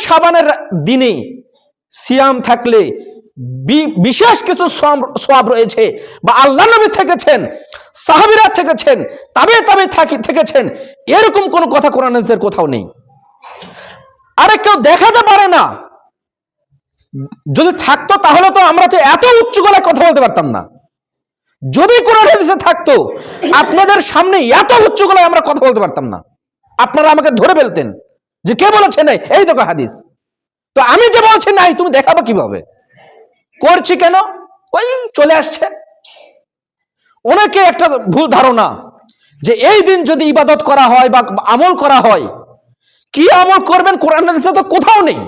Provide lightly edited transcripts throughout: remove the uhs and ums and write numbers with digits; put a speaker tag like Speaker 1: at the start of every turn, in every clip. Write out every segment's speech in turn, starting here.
Speaker 1: শাবানের দিনে সিয়াম থাকলে বিশেষ কিছু সওয়াব রয়েছে, বা আল্লাহ নবী থেকেছেন, সাহাবীরা থেকেছেন, তাবে থেকেছেন, এরকম কোন কথা কোরআন হাদিসের কোথাও নেই। আরে কেউ দেখাতে পারে না, যদি থাকতো তাহলে তো আমরা তো এত উচ্চ গলায় কথা বলতে পারতাম না। যদি কোরআন হাদিসে থাকতো আপনাদের সামনে এত উচ্চ গলায় আমরা কথা বলতে পারতাম না। আপনারা আমাকে ধরে ফেলতেন যে কে বলেছে নাই, এই দেখো হাদিস। তো আমি যে বলছি নাই, তুমি দেখাবো কিভাবে? করছি কেন? ওই চলে আসছে। অনেকে একটা ভুল ধারণা যে এই দিন যদি ইবাদত করা হয় বা আমল করা হয়, কি আমল করবেন কোরআন হাদিসে তো কোথাও নেই।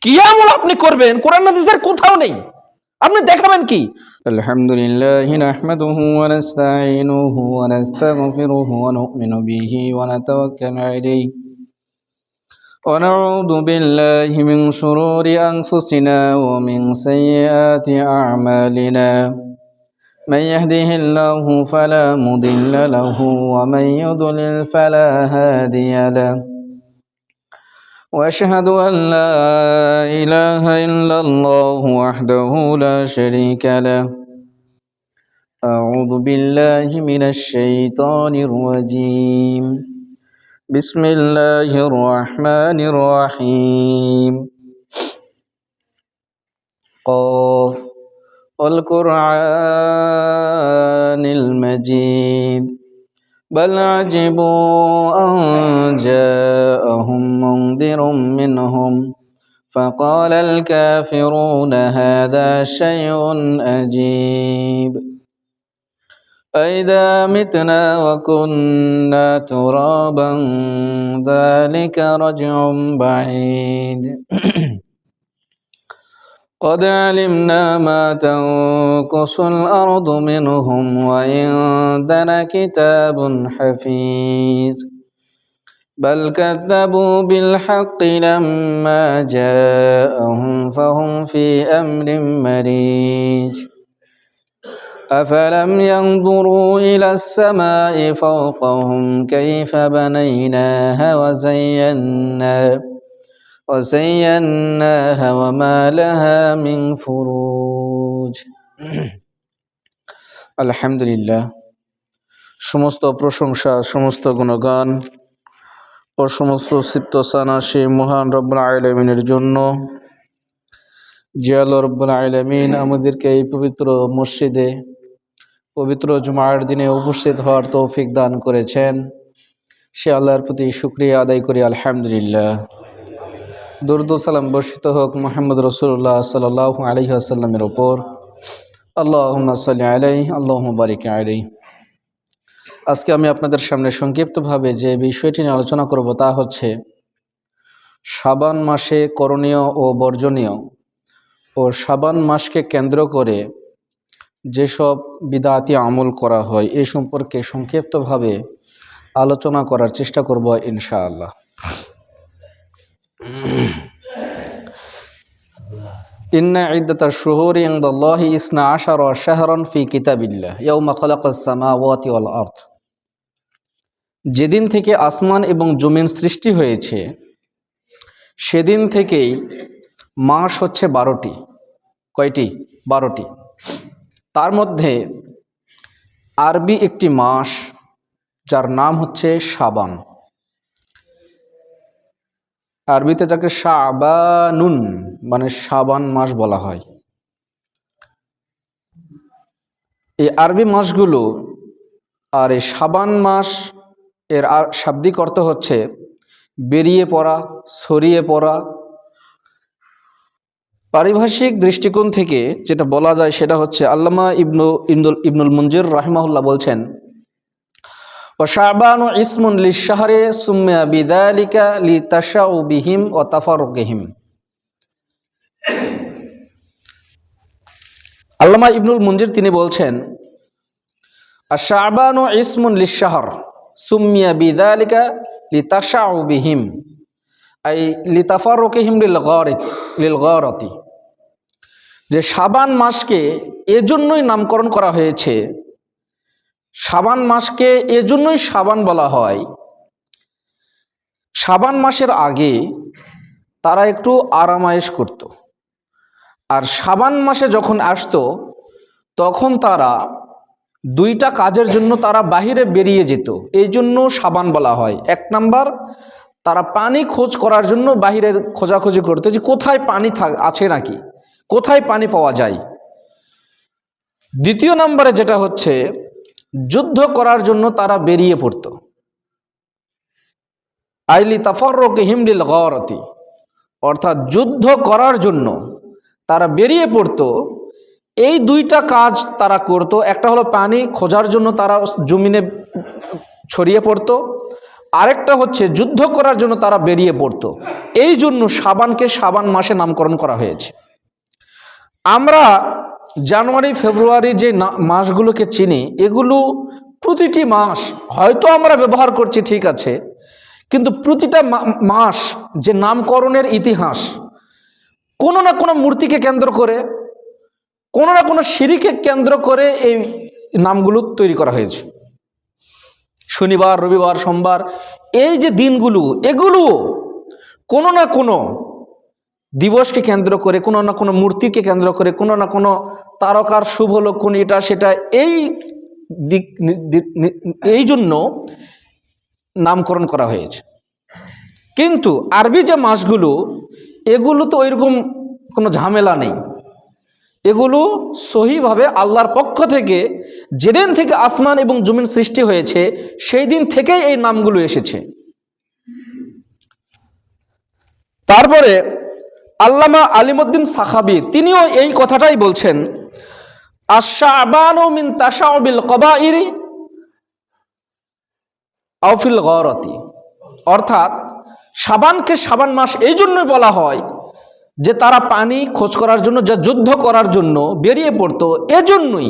Speaker 1: কি আমল আপনি করবেন কোরআন হাদিসের কোথাও নেই, আপনি দেখাবেন কি?
Speaker 2: আলহামদুলিল্লাহ নাহমাদুহু ওয়া নাস্তাঈনুহু ওয়া নাস্তাগফিরুহু ওয়া নু'মিনু বিহি ওয়া নাতাওয়াক্কালু আলাইহি ওয়া নাউযু বিল্লাহি মিন শুরুরি আনফুসিনা ওয়া মিন সাইয়্যাতি আ'মালিনা মান ইয়াহদিহিল্লাহু ফালা মুদিল্লা লাহু ওয়া মান ইউদ্লিল ফালা হাদিয়া লাহু وأشهد أن لا إله إلا الله وحده لا شريك له أعوذ بالله من الشيطان الرجيم بسم الله الرحمن الرحيم قاف والقرآن المجيد بل عجبوا أن جاءهم منذر منهم فقال الكافرون هذا شيء عجيب أئذا متنا وكنا ترابا ذلك رجع بعيد قد علمنا ما تنقص الأرض منهم وعندنا كتاب حفيظ بل كذبوا بالحق لما جاءهم فهم في أمر مريج أفلم ينظروا إلى السماء فوقهم كيف بنيناها وزيناها وما لها من فروج আলহামদুলিল্লাহ, সমস্ত প্রশংসা, সমস্ত গুণগান ও সমস্ত সিফতসানা সেই মহান রব্বুল আলামিনের জন্য, যে আল্লাহ রব্বুল আলামিন আমাদেরকে এই পবিত্র মসজিদে পবিত্র জুমার দিনে উপস্থিত হওয়ার তৌফিক দান করেছেন। সে আল্লাহর প্রতি শুকরিয়া আদায় করি আলহামদুলিল্লাহ। দরুদ ও সালাম বর্ষিত হোক মুহাম্মদ রাসূলুল্লাহ সাল্লাল্লাহু আলাইহি ওয়াসাল্লামের উপর। আল্লাহুম্মা সাল্লি আলাইহি আল্লাহুম্মা বারিক আলাইহি। আজকে আমি আপনাদের সামনে সংক্ষিপ্তভাবে যে বিষয়টি নিয়ে আলোচনা করব তা হচ্ছে শাবান মাসে করণীয় ও বর্জনীয় ও শাবান মাসকে কেন্দ্র করে যেসব বিদআতি আমল করা হয় এ সম্পর্কে সংক্ষিপ্তভাবে আলোচনা করার চেষ্টা করব ইনশাআল্লাহ। ইন্না ইদ্দাতাশ শুহুরি ইনদাল্লাহি 12 শাহরান ফি কিতাবিল্লাহ ইয়াওমা খালাকাস সামাওয়াতি ওয়াল আরদ। যেদিন থেকে আসমান এবং জমিন সৃষ্টি হয়েছে সেদিন থেকেই মাস হচ্ছে 12টি। কয়টি? 12টি। তার মধ্যে আরবি একটি মাস যার নাম হচ্ছে শাবান, আরবিতে যাকে শাবানুন মানে শাবান মাস বলা হয়। এই আরবি মাসগুলো আর এই শাবান মাস এর শাব্দিক অর্থ হচ্ছে বেরিয়ে পড়া, ছড়িয়ে পড়া। পারিভাষিক দৃষ্টিকোণ থেকে যেটা বলা যায় সেটা হচ্ছে আল্লামা ইবনুল মুনজির রাহিমাহুল্লাহ বলছেন, শাবানু ইসমুন লিশ-শাহরি সুম্মিয়া বিযালিকা লিতাশাউবিহিম ওয়া তাফাররুকিহিম। আল্লামা ইবনুল মুনজির তিনি বলছেন, আশ-শাবানু ইসমুন লিশ-শাহর সুম্মিয়া বিযালিকা লিতাশাউবিহিম আই লিতাফাররুকিহিম লিল-গারাতি। যে শাবান মাসকে এজন্যই নামকরণ করা হয়েছে, শাবান মাসকে এজন্যই শাবান বলা হয়। শাবান মাসের আগে তারা একটু আরামায়েশ করত। আর শাবান মাসে যখন আসতো তখন তারা দুইটা কাজের জন্য তারা বাহিরে বেরিয়ে যেত, এই জন্য শাবান বলা হয়। এক নাম্বার, তারা পানি খোঁজ করার জন্য বাহিরে খোঁজাখুঁজি করতো যে কোথায় পানি আছে নাকি, কোথায় পানি পাওয়া যায়। দ্বিতীয় নম্বরে যেটা হচ্ছে, যুদ্ধ করার জন্য তারা বেরিয়ে পড়ত। আইলি তাফাররুকি হিমলিল গারাতি, অর্থাৎ যুদ্ধ করার জন্য তারা বেরিয়ে পড়ত। এই দুইটা কাজ তারা করত। একটা হলো পানি খোঁজার জন্য তারা জমিনে ছড়িয়ে পড়ত, আরেকটা হচ্ছে যুদ্ধ করার জন্য তারা বেরিয়ে পড়ত। এই জন্য শাবানকে শাবান মাসে নামকরণ করা হয়েছে। আমরা জানুয়ারি ফেব্রুয়ারি যে মাসগুলোকে চিনি, এগুলো প্রতিটি মাস হয়তো আমরা ব্যবহার করছি ঠিক আছে, কিন্তু প্রতিটা মাস যে নামকরণের ইতিহাস, কোনো না কোনো মূর্তিকে কেন্দ্র করে, কোনো না কোনো শিরকে কেন্দ্র করে এই নামগুলো তৈরি করা হয়েছে। শনিবার, রবিবার, সোমবার, এই যে দিনগুলো, এগুলো কোনো না কোনো দিবসকে কেন্দ্র করে, কোনো না কোনো মূর্তিকে কেন্দ্র করে, কোনো না কোনো তারকার শুভ লক্ষণ এটা সেটা, এই জন্য নামকরণ করা হয়েছে। কিন্তু আরবি যে মাসগুলো, এগুলো তো ওইরকম কোনো ঝামেলা নেই। এগুলো সহিভাবে আল্লাহর পক্ষ থেকে যেদিন থেকে আসমান এবং জমিন সৃষ্টি হয়েছে সেই দিন থেকেই এই নামগুলো এসেছে। তারপরে আল্লামা আলিমউদ্দিন সাখাবী তিনিও এই কথাটাই বলছেন, আশ-শাবানু মিন তাশাউবিল কবাইরি আও ফিল গারাতি, অর্থাৎ শাবানকে শাবান মাস এই জন্যই বলা হয় যে তারা পানি খোঁজ করার জন্য, যা যুদ্ধ করার জন্য বেরিয়ে পড়তো, এজন্যই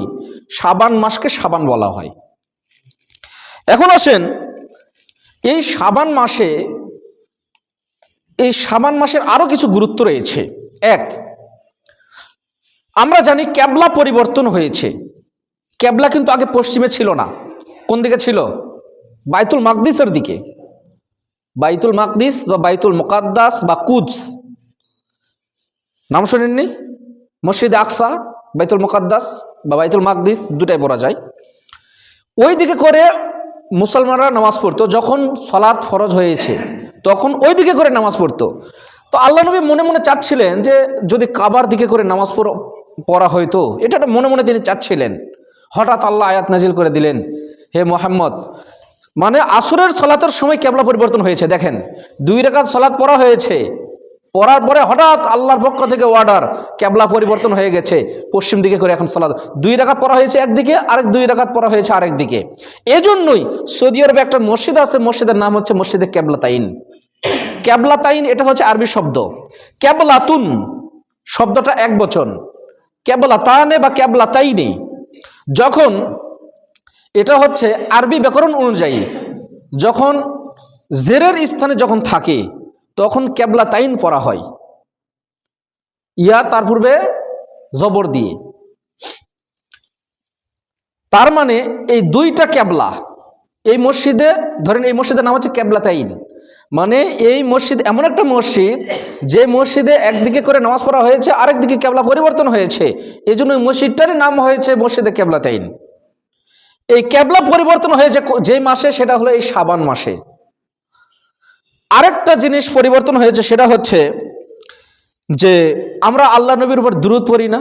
Speaker 2: শাবান মাসকে শাবান বলা হয়। এখন আসেন, এই শাবান মাসের আরো কিছু গুরুত্ব রয়েছে। এক, আমরা জানি ক্যাবলা পরিবর্তন হয়েছে। ক্যাবলা কিন্তু আগে পশ্চিমে ছিল না। কোন দিকে ছিল? বাইতুল মাকদিসের দিকে। বাইতুল মাকদিস বা বাইতুল মুকাদ্দাস বা কুদস, নাম শোনেননি? মসজিদে আকসা, বাইতুল মুকাদ্দাস বা বাইতুল মাকদিস দুটাই পড়া যায়। ওই দিকে করে মুসলমানরা নামাজ পড়তো। যখন সালাত ফরজ হয়েছে তখন ওই দিকে করে নামাজ পড়তো। তো আল্লাহ নবী মনে মনে চাচ্ছিলেন যে যদি কাবার দিকে করে নামাজ পড়া হইতো, এটা মনে মনে তিনি চাচ্ছিলেন। হঠাৎ আল্লাহ আয়াত নাজিল করে দিলেন, হে মুহাম্মদ, মানে আসরের সালাতের সময় ক্যাবলা পরিবর্তন হয়েছে। দেখেন, 2 রাকাত সালাত পড়া হয়েছে, পড়ার পরে হঠাৎ আল্লাহর পক্ষ থেকে অর্ডার, ক্যাবলা পরিবর্তন হয়ে গেছে, পশ্চিম দিকে করে এখন সালাত। 2 রাকাত পড়া হয়েছে একদিকে, আরেক 2 রাকাত পড়া হয়েছে আরেক দিকে। এজন্যই সৌদি আরবে একটা মসজিদ আছে, মসজিদের নাম হচ্ছে মসজিদে কেবলাতাইন। কেবলাতাইন এটা হচ্ছে আরবি শব্দ। কেবলাতুন শব্দটা এক বচন, কেবলাতানে বা কেবলাতাইনে, যখন এটা হচ্ছে আরবি ব্যাকরণ অনুযায়ী যখন জেরের স্থানে যখন থাকে তখন কেবলাতাইন পড়া হয়, ইয়া তার পূর্বে জবর দিয়ে। তার মানে এই দুইটা কেবলা এই মসজিদে, ধরেন এই মসজিদের নাম হচ্ছে কেবলাতাইন, মানে এই মসজিদ এমন একটা মসজিদ যে মসজিদে একদিকে করে নামাজ পড়া হয়েছে, আরেক দিকে কেবলা পরিবর্তন হয়েছে, এই জন্য মসজিদটারই নাম হয়েছে মসজিদে কেবলাতাইন। এই কেবলা পরিবর্তন হয়েছে যে মাসে, সেটা হলো এই শাবান মাসে। আরেকটা জিনিস পরিবর্তন হয়েছে, সেটা হচ্ছে যে আমরা আল্লাহ নবীর উপর দুরূদ পড়ি না,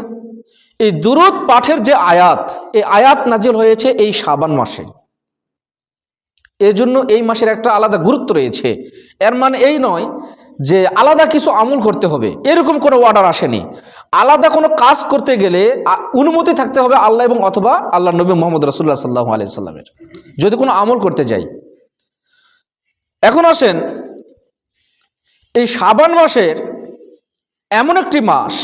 Speaker 2: এই দুরূদ পাঠের যে আয়াত, এই আয়াত নাজিল হয়েছে এই শাবান মাসে। এজন্য এই মাসের একটা আলাদা গুরুত্ব রয়েছে। এর মানে এই নয় যে আলাদা কিছু আমল করতে হবে, এরকম কোনো অর্ডার আসেনি। আলাদা কোনো কাজ করতে গেলে অনুমতি থাকতে হবে আল্লাহ এবং অথবা আল্লাহ নবী মুহাম্মদ রাসূলুল্লাহ সাল্লাল্লাহু আলাইহি সাল্লামের, যদি কোনো আমল করতে যাই। এখন আসেন, এই শাবান মাসের এমন একটি মাস,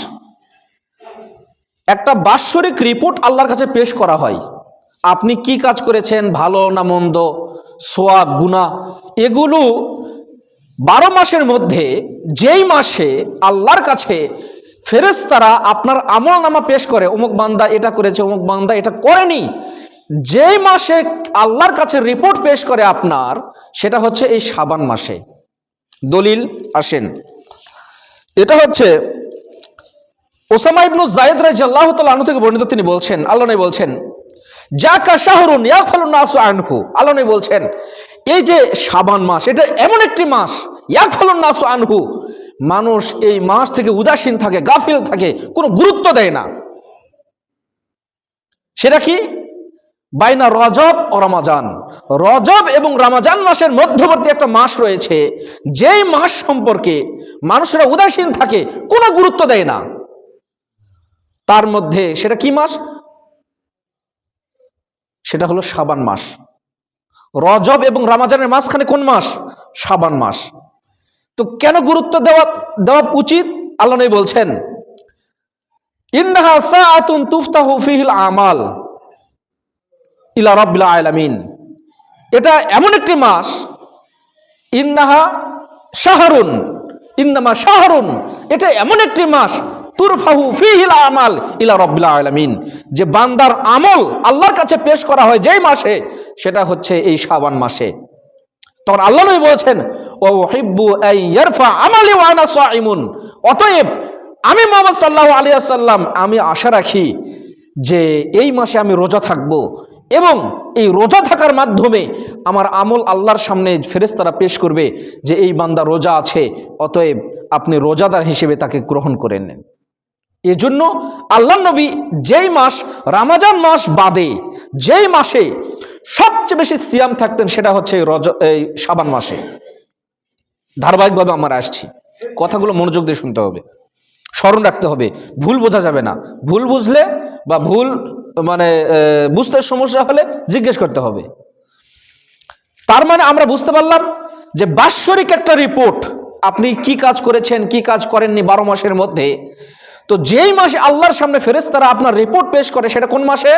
Speaker 2: একটা বাৎসরিক রিপোর্ট আল্লাহর কাছে পেশ করা হয়। আপনি কি কাজ করেছেন, ভালো না মন্দ, সওয়াব গুনাহ, এগুলো 12 মাসের মধ্যে যেই মাসে আল্লাহর কাছে ফেরেশতারা আপনার আমলনামা পেশ করে, অমুক বান্দা এটা করেছে, অমুক বান্দা এটা করেনি, যেই মাসে আল্লাহর কাছে রিপোর্ট পেশ করে আপনার, সেটা হচ্ছে এই শাবান মাসে। দলিল আসেন,
Speaker 1: এটা হচ্ছে ওসামা ইবনু যায়েদ রাদিয়াল্লাহু তাআলা আনহু থেকে বর্ণিত। তিনি বলছেন, আল্লাহ নবী বলছেন, জাকা শাহরুন ইয়াগফালুন নাসু আনহু, আল্লাহ নবী বলছেন এই যে শাবান মাস, এটা এমন একটি মাস, ইয়াগফালুন নাসু আনহু, মানুষ এই মাস থেকে উদাসীন থাকে, গাফিল থাকে, কোনো গুরুত্ব দেয় না। সেটা কি? বাইনা রজব ও রমাজান, রজব এবং রমাজান মাসের মধ্যবর্তী একটা মাস রয়েছে, যেই মাস সম্পর্কে মানুষেরা উদাসীন থাকে, কোনো গুরুত্ব দেয় না। তার মধ্যে সেটা কি মাস? সেটা হলো শাবান মাস। রজব এবং রমাজানের মাঝখানে কোন মাস? শাবান মাস। তো কেন গুরুত্ব দেওয়া উচিত? আল্লাহ নবী বলছেন, ইন্নাহা সাআতুন তুফতাহু ফিহিল আমাল ইলা রাব্বিল আলামিন, এটা এমন একটি মাস, ইন্নাহা শাহরুন, ইন্নামা শাহরুন, এটা এমন একটি মাস, তুরফাহু ফিহিল আমাল ইলা রাব্বিল আলামিন, যে বান্দার আমল আল্লাহর কাছে পেশ করা হয় যেই মাসে, সেটা হচ্ছে এই শাবান মাসে। তখন আল্লাহ নবী বলছেন, ওয়া উহিব্বু আন ইয়ারফা আমালি ওয়া আনা সাইমুন, অতএব আমি মুহাম্মদ সাল্লাল্লাহু আলাইহি ওয়াসাল্লাম আমি আশা রাখি যে এই মাসে আমি রোজা থাকব, এবং এই রোজা থাকার মাধ্যমে আমার আমল আল্লাহর সামনে ফেরেশতারা পেশ করবে যে এই বান্দা রোজা আছে, অতএব আপনি রোজাদার হিসেবে তাকে গ্রহণ করে নেন। এজন্য আল্লাহ নবী যেই মাস, রমজান মাস বাদে যেই মাসে সবচেয়ে বেশি সিয়াম থাকতেন, সেটা হচ্ছে এই শাবান মাসে। ধারাবাহিকভাবে আমরা আসছি, কথাগুলো মনোযোগ দিয়ে শুনতে হবে, স্মরণ রাখতে হবে, ভুল বোঝা যাবে না। ভুল বুঝলে বা ভুল বুঝতে সমস্যা হলে জিজ্ঞেস করতে হবে। তার মানে আমরা বুঝতে পারলাম যে বাৎসরিক একটা রিপোর্ট, আপনি কি কাজ করেছেন কি কাজ করেননি 12 মাসের মধ্যে, তো যেই মাসে আল্লাহর সামনে ফেরেশতারা আপনার রিপোর্ট পেশ করে, সেটা কোন মাসে?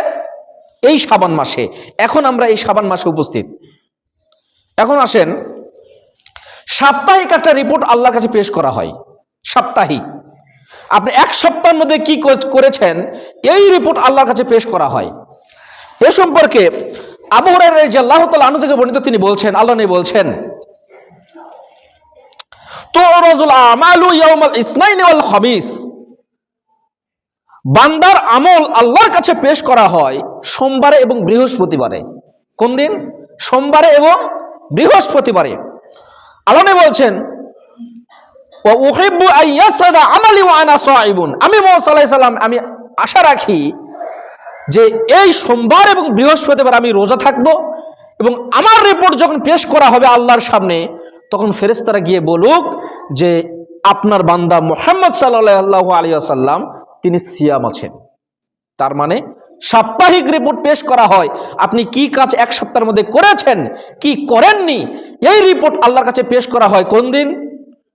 Speaker 1: এই শাবান মাসে। এখন আমরা এই শাবান মাসে উপস্থিত। এখন আসেন, সাপ্তাহিক একটা রিপোর্ট আল্লাহর কাছে পেশ করা হয়। সাপ্তাহিক, আপনি এক সপ্তাহের মধ্যে কি করেছেন, এই রিপোর্ট আল্লাহর কাছে পেশ করা হয়। এ সম্পর্কে আবু হুরায়রা রাদিয়াল্লাহু তাআলা আনহু থেকে বর্ণিত, তিনি বলছেন, আল্লাহ নবী বলছেন, তুরাজুল আমালু ইয়াউমাল ইসনাইনি ওয়াল খামিস, বান্দার আমল আল্লাহর কাছে পেশ করা হয় সোমবারে এবং বৃহস্পতিবারে। কোন দিন? সোমবারে এবং বৃহস্পতিবারে। আল্লাহ নবী বলছেন, ওয়া উহিব্বু আন ইয়াসআদা আমালি ওয়া আনা সাইমুন, আমি মুহাম্মদ সাল্লাল্লাহু আলাইহি ওয়াসাল্লাম আমি আশা রাখি যে এই সোমবার এবং বৃহস্পতিবার আমি রোজা থাকব, এবং আমার রিপোর্ট যখন পেশ করা হবে আল্লাহর সামনে, তখন ফেরেশতারা গিয়ে বলুক যে আপনার বান্দা মুহাম্মদ সাল্লাল্লাহু আলাইহি ওয়াসাল্লাম তিনি সিয়াম আছেন। তার মানে সাপ্তাহিক রিপোর্ট পেশ করা হয়, আপনি কি কাজ এক সপ্তাহের মধ্যে করেছেন, কি করেননি, এই রিপোর্ট আল্লাহর কাছে পেশ করা হয় কোন দিন?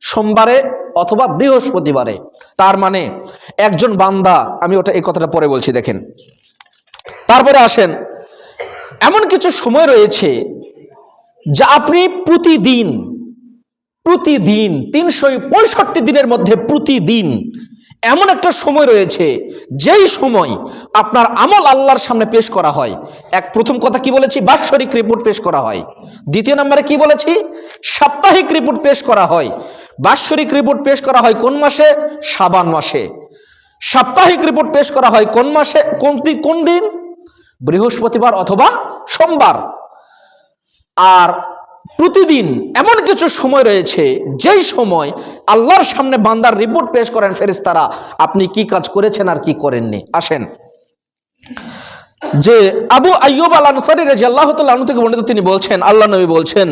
Speaker 1: সোমবারে অথবা বৃহস্পতিবারে। তার মানে একজন বান্দা, আমি এই কথাটা পরে বলছি, দেখেন। তারপরে আসেন, এমন কিছু সময় রয়েছে যা আপনি প্রতিদিন 365 দিনের মধ্যে প্রতিদিন এমন একটা সময় রয়েছে, যেই সময় আপনার আমল আল্লাহর সামনে পেশ করা হয়। প্রথম কথা কি বলেছি? বাৎসরিক রিপোর্ট পেশ করা হয়। দ্বিতীয় নম্বরে কি বলেছি? সাপ্তাহিক রিপোর্ট পেশ করা হয়। বাৎসরিক রিপোর্ট পেশ করা হয় কোন মাসে? শাবান মাসে। সাপ্তাহিক রিপোর্ট পেশ করা হয় কোন মাসে? কোন দিন? বৃহস্পতিবার অথবা সোমবার। আর প্রতিদিন এমন কিছু সময় রয়েছে, যেই সময় আল্লাহর সামনে বান্দার রিপোর্ট পেশ করেন ফেরেশতারা, আপনি কি কাজ করেছেন আর কি করেননি। আসেন, যে আবু আইয়ুব আল আনসারী রাদিয়াল্লাহু তাআলা আনহু থেকে বর্ণিত, তিনি বলছেন, আল্লাহ নবী বলছেন,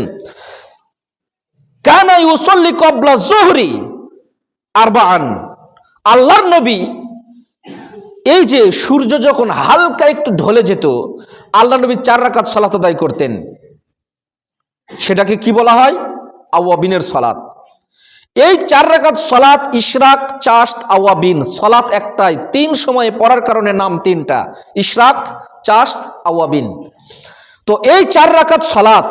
Speaker 1: কানা ইউসাল্লি ক্বাবলা যুহরি আরবাআন, আল্লাহর নবী এই যে সূর্য যখন হালকা একটু ঢলে যেত, আল্লাহ নবী 4 রাকাত সালাত আদায় করতেন। সেটাকে কি বলা হয়? আওয়াবিনের সালাত। এই 4 রাকাত সালাত, ইশরাক, চাশত, আওয়াবিন, সালাত একটাই, 3 সময়ে পড়ার কারণে নাম 3টা, ইশরাক, চাশত, আওয়াবিন। তো এই 4 রাকাত সালাত,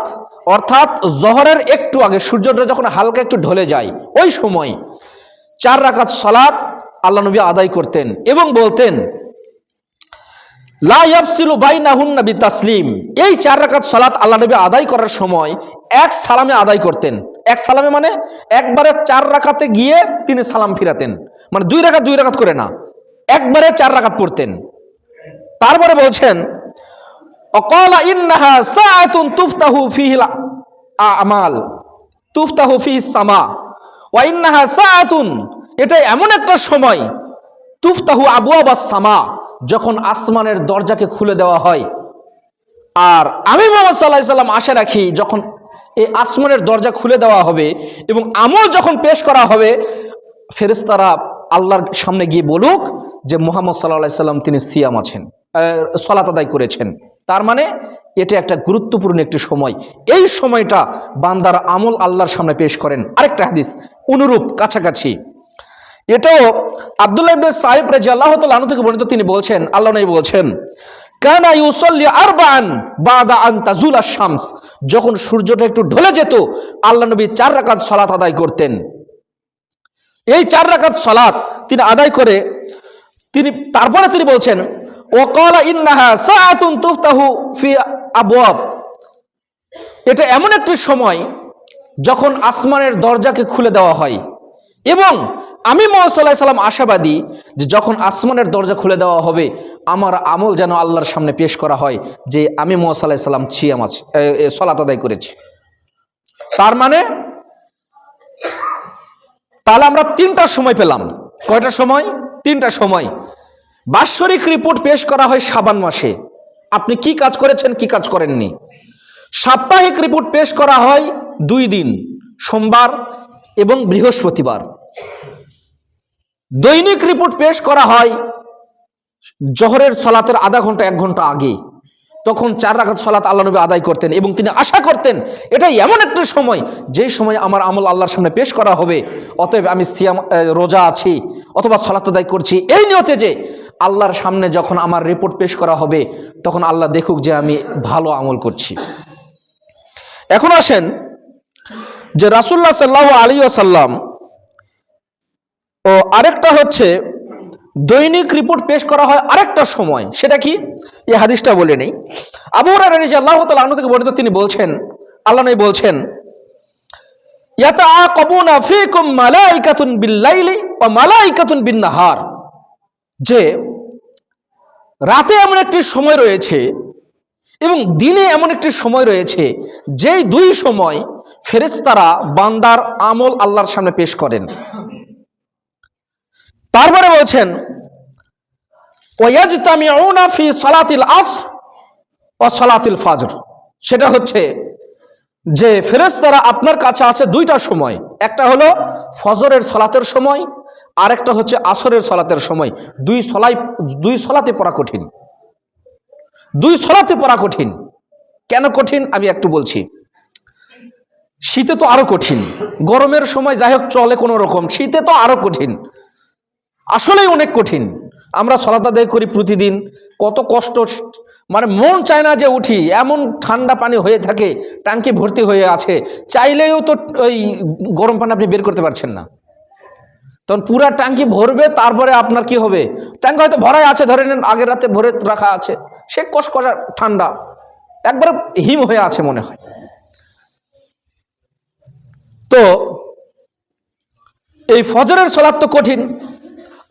Speaker 1: অর্থাৎ জোহরের একটু আগে সূর্যটা যখন হালকা একটু ঢলে যায়, ওই সময় 4 রাকাত সালাত আল্লাহ নবী আদায় করতেন, এবং বলতেন, লা ইয়াফসিলু বাইনাহুন্না বিতাসলিম, এই 4 রাকাত সালাত আল্লাহ নবী আদায় করার সময় এক সালামে আদায় করতেন। এক সালামে মানে একবারে 4 রাকাতে গিয়ে তিনি সালাম ফিরাতেন, মানে 2 রাকাত করে না, একবারে 4 রাকাত পড়তেন। তারপরে বলছেন অকালা ইন্নাহা সাআতুন তুফতাহু ফিহিল আমাল তুফতাহু ফিহিস সামা ওয়া ইন্নাহা সাআতুন, এটা এমন একটা সময় তুফতাহু আবওয়াবাস সামা, যখন আসমানের দরজাকে খুলে দেওয়া হয়। আর আমি মুহাম্মদ সাল্লাল্লাহু আলাইহি সাল্লাম আশা রাখি যখন এই আসমানের দরজা খুলে দেওয়া হবে এবং আমল যখন পেশ করা হবে, ফেরেশতারা আল্লাহর সামনে গিয়ে বলুক যে মুহাম্মদ সাল্লাল্লাহু আলাইহি সাল্লাম তিনি সিয়াম আছেন, সালাত আদায় করেছেন। তার মানে এটা একটা গুরুত্বপূর্ণ একটি সময়। এই সময়টা বান্দার আমল আল্লাহর সামনে পেশ করেন। আরেকটা হাদিস অনুরূপ কাছাকাছি, এটাও আব্দুল্লাহ ইবনে সাইব রাদিয়াল্লাহু তাআলা আনহু থেকে বর্ণিত। তিনি বলছেন, আল্লাহ নবী বলছেন, কানা ইউসাল্লি আরবাআন বাদা আন তাজুলা শামস, যখন সূর্যটা একটু ঢলে যেত আল্লাহ নবী 4 রাকাত সালাত আদায় করতেন। এই 4 রাকাত সালাত তিনি আদায় করে তারপরে তিনি বলছেন ওয়াকালা ইন্নাহা সাআতুন তুফতাহু ফি আবওয়াব, এটা এমন একটি সময় যখন আসমানের দরজাকে খুলে দেওয়া হয় এবং আমি মুহাম্মদ সাল্লাল্লাহু আলাইহি সাল্লাম আশাবাদী যে যখন আসমানের দরজা খুলে দেওয়া হবে আমার আমল যেন আল্লাহর সামনে পেশ করা হয় যে আমি মুহাম্মদ সাল্লাল্লাহু আলাইহি সাল্লাম সিয়াম আছে, সালাত আদায় করেছি। তার মানে তাহলে আমরা 3টা সময় পেলাম। কয়টা সময়? 3টা সময়। বাৎসরিক রিপোর্ট পেশ করা হয় শাবান মাসে, আপনি কি কাজ করেছেন কি কাজ করেননি। সাপ্তাহিক রিপোর্ট পেশ করা হয় 2 দিন, সোমবার এবং বৃহস্পতিবার। দৈনিক রিপোর্ট পেশ করা হয় জোহরের সালাতের আধা ঘন্টা 1 ঘন্টা আগে, তখন 4 রাকাত সালাত আল্লাহ নবী আদায় করতেন এবং তিনি আশা করতেন এটা এমন একটা সময় যেই সময় আমার আমল আল্লাহর সামনে পেশ করা হবে, অতএব আমি সিয়াম রোজা আছি অথবা সালাত আদায় করছি এই নিয়তে যে আল্লাহর সামনে যখন আমার রিপোর্ট পেশ করা হবে তখন আল্লাহ দেখুক যে আমি ভালো আমল করছি। এখন আসেন যে রাসূলুল্লাহ সাল্লাল্লাহু আলাইহি ওয়াসাল্লাম ও আরেকটা হচ্ছে দৈনিক রিপোর্ট পেশ করা হয় আরেকটা সময়, সেটা কি এই হাদিসটা বলে নেই। আবু হুরায়রা রাদিয়াল্লাহু তাআলা আনহু থেকে বর্ণিত, তিনি বলছেন, আল্লাহ নবী বলছেন ইয়াতাআকাবুনা ফীকুম মালাইকাতুন বিল-লাইলি ওয়া মালাইকাতুন বিন-নাহার, যে রাতে এমন একটি সময় রয়েছে এবং দিনে এমন একটি সময় রয়েছে যেই 2 সময় ফেরেশতারা বান্দার আমল আল্লাহর সামনে পেশ করেন। তারপরে বলছেন ওয়াজতামিউনা ফি সালাতিল আসর ওয়া সালাতিল ফজর, সেটা হচ্ছে যে ফেরেশতারা আপনার কাছে আছে 2টা সময়, একটা হলো ফজরের সালাতের সময় আর একটা হচ্ছে আসরের সালাতের সময়। 2 সালাতে পড়া কঠিন, 2 সালাতে পড়া কঠিন। কেন কঠিন আমি একটু বলছি। শীতে তো আরো কঠিন, গরমের সময় যাই হোক চলে কোনো রকম, শীতে তো আরো কঠিন, আসলেই অনেক কঠিন। আমরা সালাত আদায় করি প্রতিদিন, কত কষ্ট, মানে মন চায় না যে উঠি, এমন ঠান্ডা পানি হয়ে থাকে, ট্যাঙ্কি ভর্তি হয়ে আছে, চাইলেও তো ওই গরম পানি আপনি বের করতে পারছেন না। তখন পুরা ট্যাঙ্কি ভরবে, তারপরে আপনার কি হবে, ট্যাঙ্কি হয়তো ভরাই আছে, ধরে নেন আগের রাতে ভরে রাখা আছে, সে কষকষা ঠান্ডা একবার হিম হয়ে আছে মনে হয়। তো এই ফজরের সালাত তো কঠিন,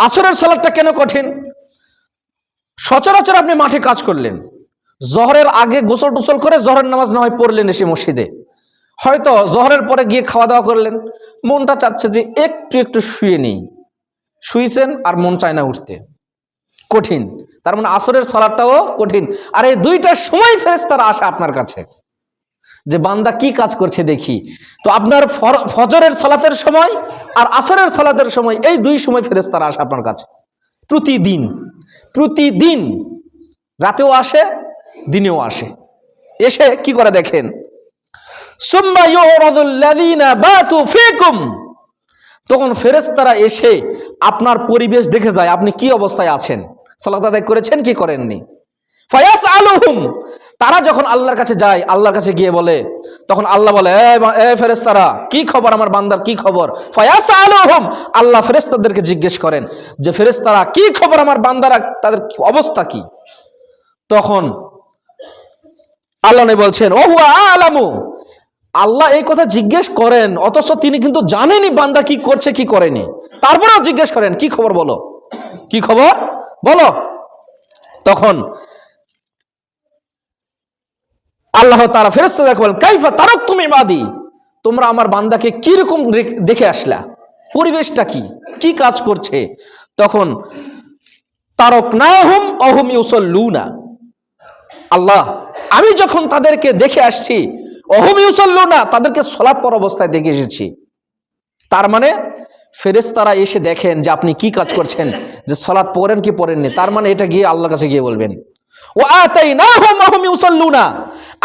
Speaker 1: আসরের সালাতটা কেন কঠিন? সচরাচর আপনি মাঠে কাজ করলেন, জোহরের আগে গোসল টোসল করে জোহরের নামাজ না হয় পড়লেন এসে মসজিদে, হয়তো জোহরের পরে গিয়ে খাওয়া দাওয়া করলেন, মনটা চাচ্ছে যে একটু শুয়ে নেই, শুয়েছেন আর মন চায় না উঠতে, কঠিন। তার মানে আসরের সালাতটাও কঠিন। আর এই 2টার সময় ফেরেশতারা আসে আপনার কাছে যে বান্দা কি কাজ করছে দেখি। তো আপনার ফজরের সালাতের সময় আর আসরের সালাতের সময়, এই 2 সময় ফেরেশতারা আসে আপনার কাছে প্রতিদিন, রাতেও আসে দিনেও আসে। এসে কি করে দেখেন, সুম্মা ইউরাদুল লাযিনা বাতু ফীকুম, তখন ফেরেশতারা এসে আপনার পরিবেশ দেখে যায়, আপনি কি অবস্থায় আছেন, সালাত আদায় করেছেন কি করেননি। ফায়াসআলুহুম, তারা যখন আল্লাহর কাছে যায়, আল্লাহর কাছে গিয়ে বলে, তখন আল্লাহ বলে এ ফেরেশতারা কি খবর, আমার বান্দার কি খবর। ফায়াসআলুহুম, আল্লাহ ফেরেশতাদেরকে জিজ্ঞেস করেন যে ফেরেশতারা কি খবর, আমার বান্দারা তাদের অবস্থা কি। তখন আল্লাহ নবী বলছেন ও হুয়া আলামু, আল্লাহ এই কথা জিজ্ঞেস করেন, অথচ তিনি কিন্তু জানেনই বান্দা কি করছে কি করেনি, তারপরেও জিজ্ঞেস করেন কি খবর বলো, কি খবর বলো। তখন আল্লাহ তাআলা ফেরেশতাদেরকে বলেন, কাইফা তারাকতুম ইবাদি, তোমরা আমার বান্দাকে কি রকম দেখে আসলা, পরিবেশটা কি, কি কাজ করছে। তখন তারাকনাহুম ওয়াহুম ইউসাল্লুনা, আল্লাহ আমি যখন তাদেরকে দেখে আসছি, ওয়াহুম ইউসাল্লুনা, তাদেরকে সালাত পড়া অবস্থায় দেখে এসেছি। তার মানে ফেরেশতারা এসে দেখেন যে আপনি কি কাজ করছেন, যে সালাত পড়েন কি পড়েননি, তার মানে এটা গিয়ে আল্লাহর কাছে গিয়ে বলবেন। ওয়া আতাইনাহুম ওয়া হুম ইউসাল্লুনা,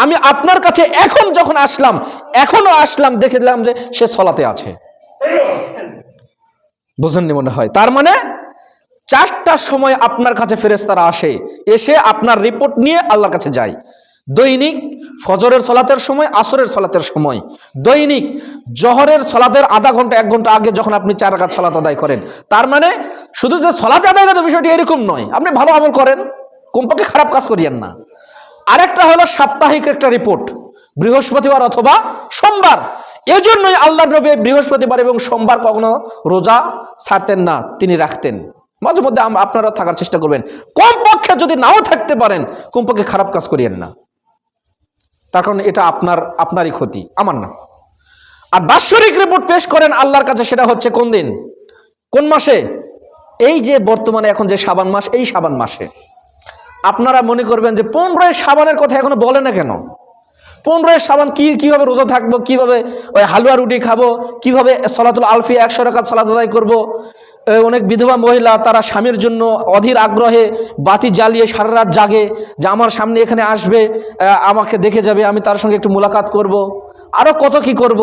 Speaker 1: আমি আপনার কাছে এখন যখন আসলাম, এখনো আসলাম, দেখে দিলাম যে সে সালাতে আছে। বুঝেননি মনে হয়। তার মানে 4টার সময় আপনার কাছে ফেরেশতারা আসে, এসে আপনার রিপোর্ট নিয়ে আল্লাহর কাছে যায়। দৈনিক ফজরের সালাতের সময়, আসরের সালাতের সময়, দৈনিক জোহরের সালাতের আধা ঘন্টা 1 ঘন্টা আগে যখন আপনি 4 রাকাত সালাত আদায় করেন। তার মানে শুধু যে সালাত আদায় করার বিষয়টি এরকম নয়, আপনি ভালো আমল করেন, কমপক্ষে খারাপ কাজ করিয়েন না। আরেকটা হলো সাপ্তাহিক একটা রিপোর্ট, বৃহস্পতিবার অথবা সোমবার। এজন্যই আল্লাহ নবী বৃহস্পতিবার এবং সোমবার কখনো রোজা ছাড়তেন না, তিনি রাখতেন। মাঝে মধ্যে আপনারা থাকার চেষ্টা করবেন, কমপক্ষে যদি নাও থাকতে পারেন কমপক্ষে খারাপ কাজ করিয়েন না, তার কারণ এটা আপনারই ক্ষতি, আমার না। আর বাৎসরিক রিপোর্ট পেশ করেন আল্লাহর কাছে, সেটা হচ্ছে কোন দিন, কোন মাসে, এই যে বর্তমানে এখন যে শাবান মাস, এই শাবান মাসে। আপনারা মনে করবেন যে 15 শাবানের কথা এখনো বলে না কেন, 15 শাবান কিভাবে রোজা থাকবো, কিভাবে ওই হালুয়া রুটি খাবো, কিভাবে সলাতুল আলফি 100 রাকাত সালাত আদায় করবো। অনেক বিধবা মহিলা তারা স্বামীর জন্য অধীর আগ্রহে বাতি জ্বালিয়ে সারা রাত জাগে, যে আমার সামনে এখানে আসবে, আমাকে দেখে যাবে, আমি তার সঙ্গে একটু মুলাকাত করব, আরো কত কি করব।